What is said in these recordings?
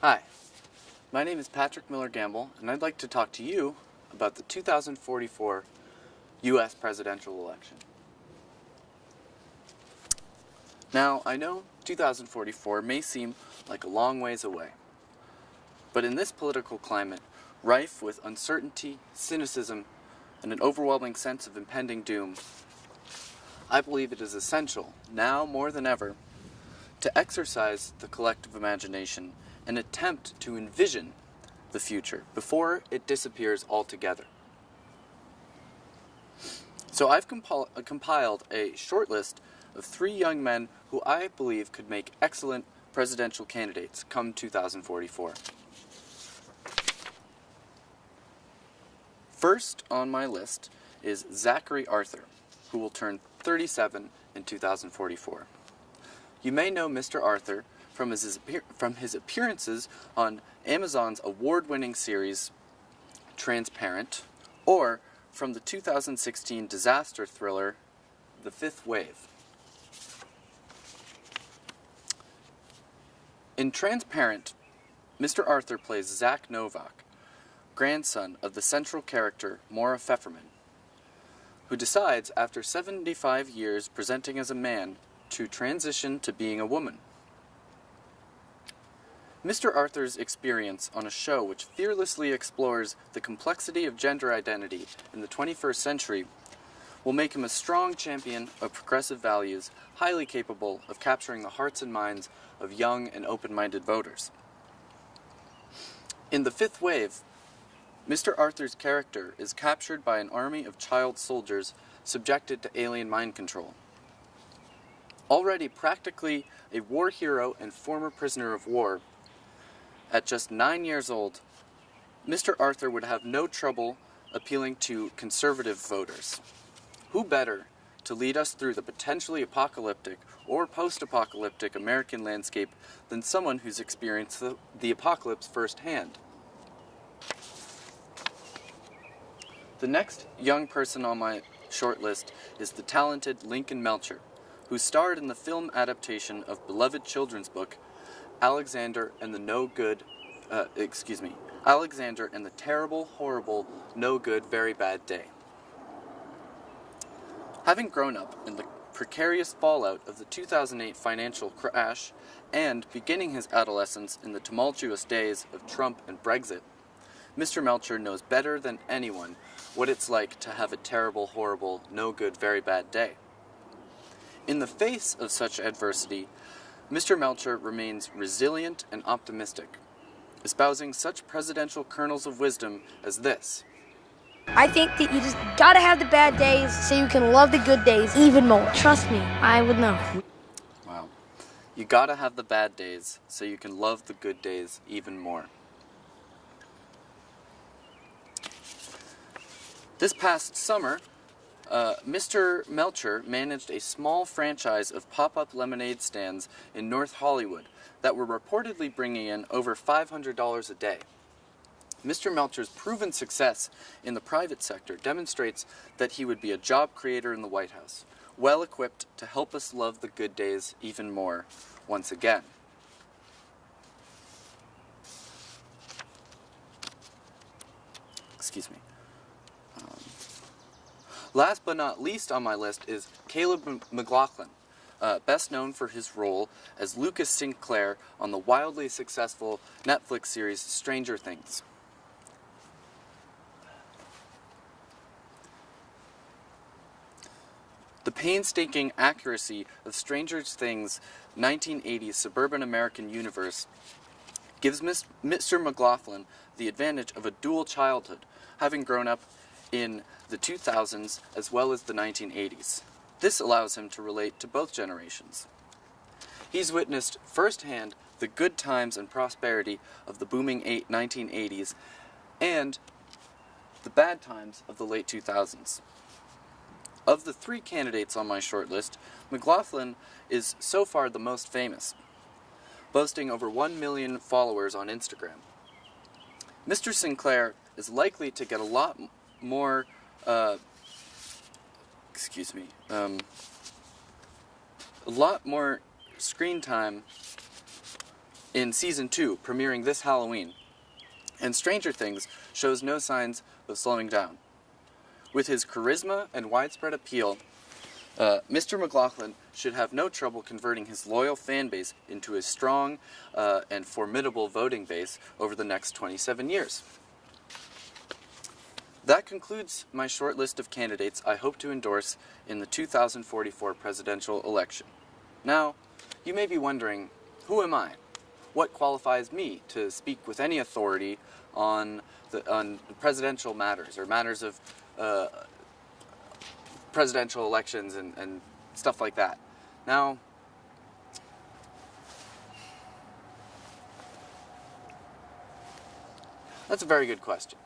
Hi, my name is Patrick Miller Gamble, and I'd like to talk to you about the 2044 U.S. presidential election. Now, I know 2044 may seem like a long ways away, but in this political climate, rife with uncertainty, cynicism, and an overwhelming sense of impending doom, I believe it is essential, now more than ever, to exercise the collective imagination and attempt to envision the future before it disappears altogether. So I've compiled a short list of 3 young men who I believe could make excellent presidential candidates come 2044. First on my list is Zachary Arthur, who will turn 37 in 2044. You may know Mr. Arthur from his appearances on Amazon's award-winning series Transparent, or from the 2016 disaster thriller The Fifth Wave. In Transparent, Mr. Arthur plays Zach Novak, grandson of the central character Maura Pfefferman, who decides after 75 years presenting as a man to transition to being a woman. Mr. Arthur's experience on a show which fearlessly explores the complexity of gender identity in the 21st century will make him a strong champion of progressive values, highly capable of capturing the hearts and minds of young and open-minded voters. In The Fifth Wave, Mr. Arthur's character is captured by an army of child soldiers subjected to alien mind control. Already practically a war hero and former prisoner of war, at just 9 years old, Mr. Arthur would have no trouble appealing to conservative voters. Who better to lead us through the potentially apocalyptic or post-apocalyptic American landscape than someone who's experienced the apocalypse firsthand? The next young person on my short list is the talented Lincoln Melcher, who starred in the film adaptation of beloved children's book Alexander and the Terrible, Horrible, No Good, Very Bad Day. Having grown up in the precarious fallout of the 2008 financial crash and beginning his adolescence in the tumultuous days of Trump and Brexit, Mr. Melcher knows better than anyone what it's like to have a terrible, horrible, no good, very bad day. In the face of such adversity, Mr. Melcher remains resilient and optimistic, espousing such presidential kernels of wisdom as this. I think that you just gotta have the bad days so you can love the good days even more. Trust me, I would know. Wow. You gotta have the bad days so you can love the good days even more. This past summer, Mr. Melcher managed a small franchise of pop-up lemonade stands in North Hollywood that were reportedly bringing in over $500 a day. Mr. Melcher's proven success in the private sector demonstrates that he would be a job creator in the White House, well equipped to help us love the good days even more once again. Excuse me. Last but not least on my list is Caleb McLaughlin, best known for his role as Lucas Sinclair on the wildly successful Netflix series Stranger Things. The painstaking accuracy of Stranger Things' 1980s suburban American universe gives Mr. McLaughlin the advantage of a dual childhood, having grown up in the 2000s as well as the 1980s. This allows him to relate to both generations. He's witnessed firsthand the good times and prosperity of the booming 1980s and the bad times of the late 2000s. Of the 3 candidates on my short list, McLaughlin is so far the most famous, boasting over 1 million followers on Instagram. Mr. Sinclair is likely to get a lot more a lot more screen time in Season 2, premiering this Halloween. And Stranger Things shows no signs of slowing down. With his charisma and widespread appeal, Mr. McLaughlin should have no trouble converting his loyal fan base into a strong and formidable voting base over the next 27 years. That concludes my short list of candidates I hope to endorse in the 2044 presidential election. Now, you may be wondering, who am I? What qualifies me to speak with any authority on presidential matters or matters of presidential elections and stuff like that? Now, that's a very good question.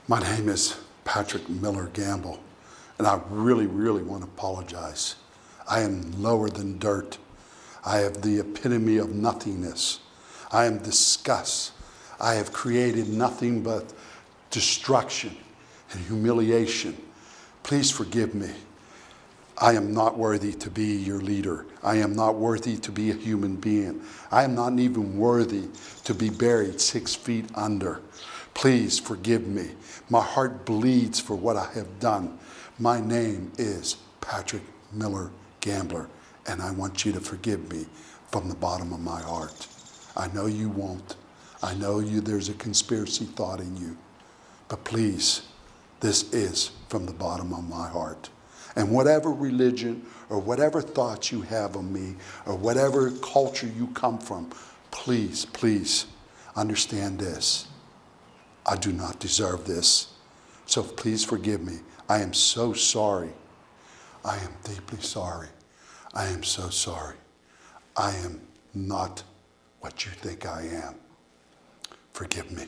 My name is Patrick Miller Gamble, and I really want to apologize. I am lower than dirt. I have the epitome of nothingness. I am disgust. I have created nothing but destruction and humiliation. Please forgive me. I am not worthy to be your leader. I am not worthy to be a human being. I am not even worthy to be buried 6 feet under. Please forgive me. My heart bleeds for what I have done. My name is Patrick Miller Gambler, and I want you to forgive me from the bottom of my heart. I know you won't. I know there's a conspiracy thought in you. But please, this is from the bottom of my heart. And whatever religion or whatever thoughts you have of me or whatever culture you come from, please understand this. I do not deserve this. So please forgive me. I am so sorry. I am deeply sorry. I am so sorry. I am not what you think I am. Forgive me.